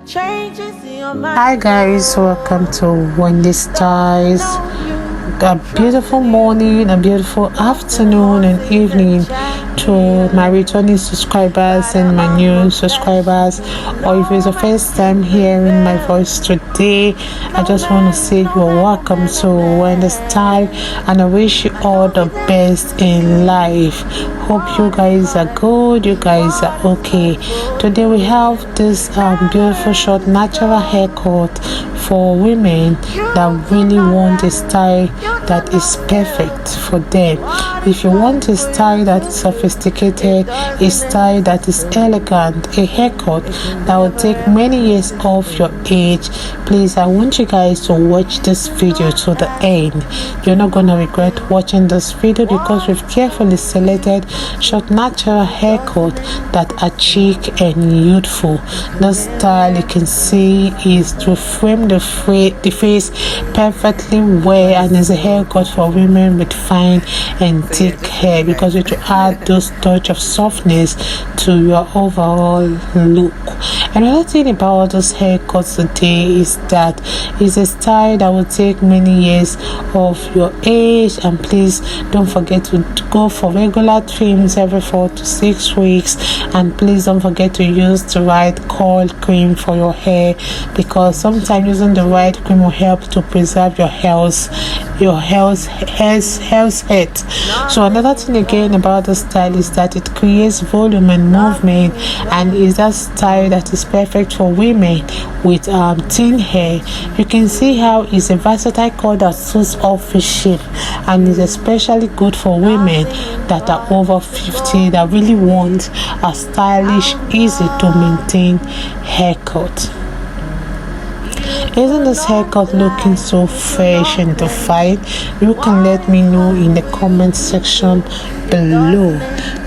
changes in your mind. Hi guys, welcome to Winnie Styles. A beautiful morning, a beautiful afternoon and evening to my returning subscribers and my new subscribers, or if it's the first time hearing my voice today, I just want to say you are welcome to Winnie Style, and I wish you all the best in life. Hope you guys are good, you guys are okay. Today we have this beautiful short natural haircut for women that really want a style that is perfect for them. If you want a style that is sophisticated, a style that is elegant, a haircut that will take many years off your age, please, I want you guys to watch this video to the end. You're not gonna regret watching this video because we've carefully selected short natural haircut that are chic and youthful. This style, you can see, is to frame the face perfectly well, and is a haircut for women with fine and thick hair because it will add those touch of softness to your overall look. Another thing about this haircut today is that it's a style that will take many years of your age, and please don't forget to go for regular trims every 4 to 6 weeks, and please don't forget to use the right coil cream for your hair, because sometimes using the right cream will help to preserve your health So another thing again about the style is that it creates volume and movement, and is that style that is perfect for women with thin hair. You can see how it's a versatile cut that suits all face shape, and is especially good for women that are over 50 that really want a stylish, easy to maintain haircut. Isn't this haircut looking so fresh and defined? You can let me know in the comment section below.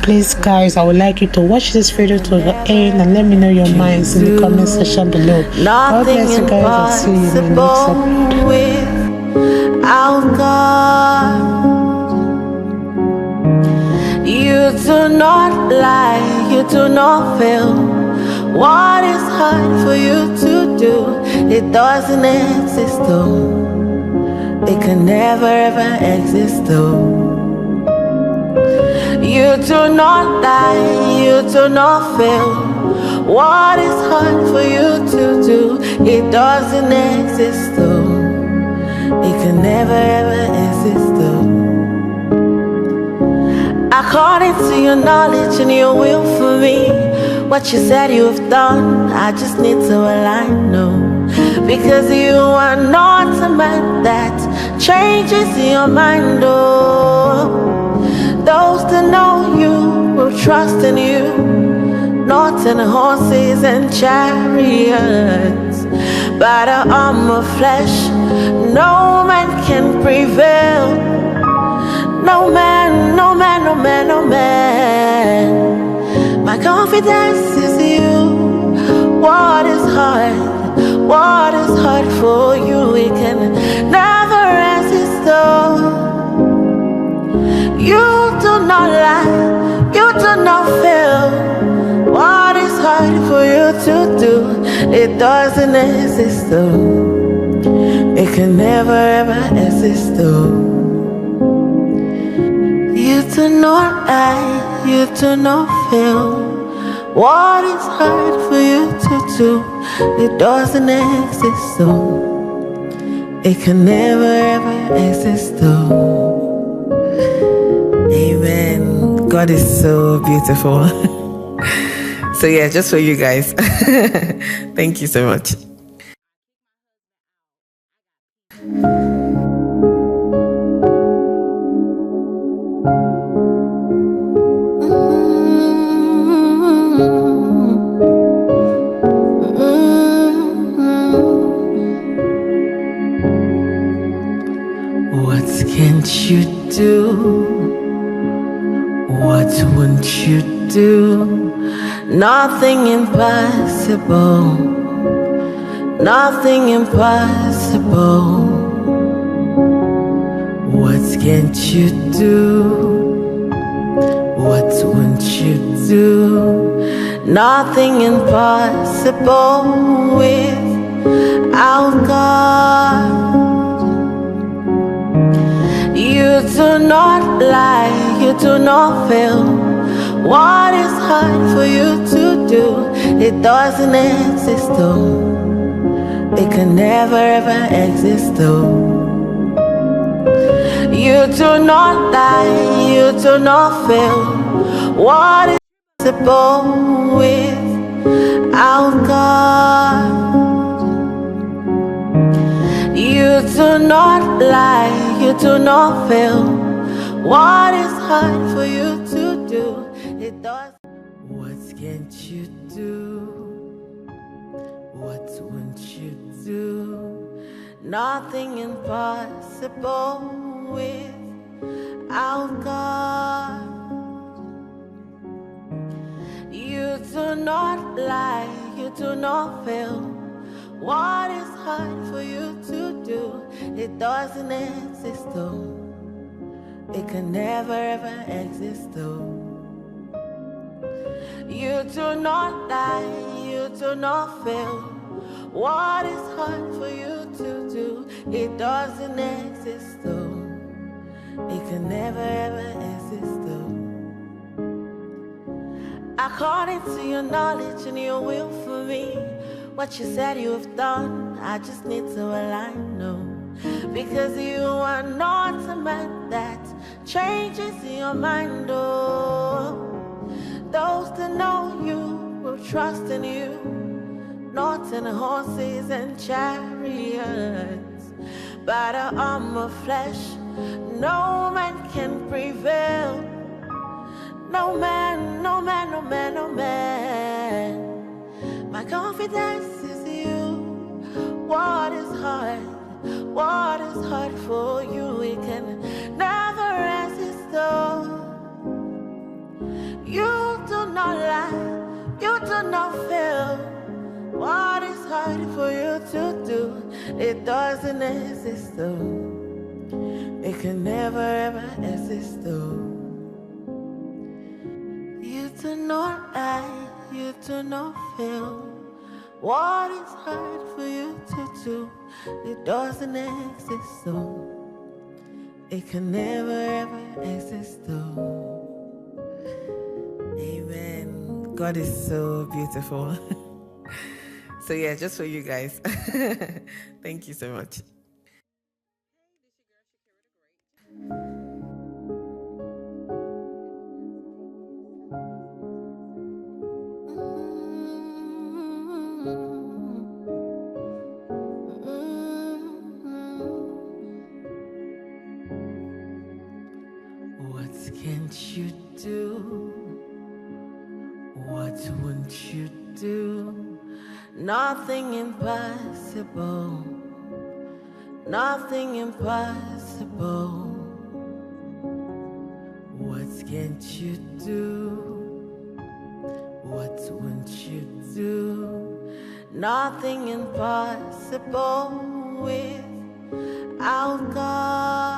Please guys, I would like you to watch this video to the end and let me know your minds in the comment section below. God bless you guys, and see you in the next episode. Without God, you do not lie, you do not fail. What is hard for you to do, it doesn't exist though. It can never ever exist though. You do not lie, you do not fail. What is hard for you to do, it doesn't exist though. It can never ever exist though. According to your knowledge and your will for me, what you said you've done, I just need to align, no. Because you are not a man that changes your mind, oh. Those that know you will trust in you, not in horses and chariots. By the arm of flesh, no man can prevail. No man, no man, no man, no man. My confidence is you. What is hard? What is hard for you? We can never resist though. You do not lie, you do not fail. What is hard for you to do, it doesn't exist though. It can never ever exist though. You do not lie, you do not fail. What is hard for you to do, it doesn't exist though. It can never ever exist though. Amen. God is so beautiful. So yeah, just for you guys. Thank you so much. What can't you do? What won't you do? Nothing impossible. Nothing impossible. What can't you do? What won't you do? Nothing impossible without God. You do not lie, you do not fail. What is hard for you to do? It doesn't exist though. It can never ever exist though. You do not lie, you do not fail. What is possible without God? You do not lie, you do not fail. What is hard for you to do? It does. What can't you do? What won't you do? Nothing impossible without God. You do not lie, you do not fail. What is hard for you to do? It doesn't exist though. It can never ever exist though. You do not lie, you do not fail. What is hard for you to do? It doesn't exist though. It can never ever exist though. According to your knowledge and your will for me, what you said you have done, I just need to align, no. Because you are not a man that changes your mind, oh. Those that know you will trust in you, not in horses and chariots. By the arm of flesh, no man can prevail. No man, no man, no man, no man. My confidence is you. What is hard? What is hard for you? We can never resist though. You do not lie, you do not fail. What is hard for you to do? It doesn't exist though. It can never ever exist though. You do not lie, you do not fail. What is hard for you to do? It doesn't exist though. It can never ever exist though. Amen. God is so beautiful. So yeah, just for you guys. Thank you so much. What can't you do? What won't you do? Nothing impossible. Nothing impossible. What can't you do? What won't you do? Nothing impossible without God.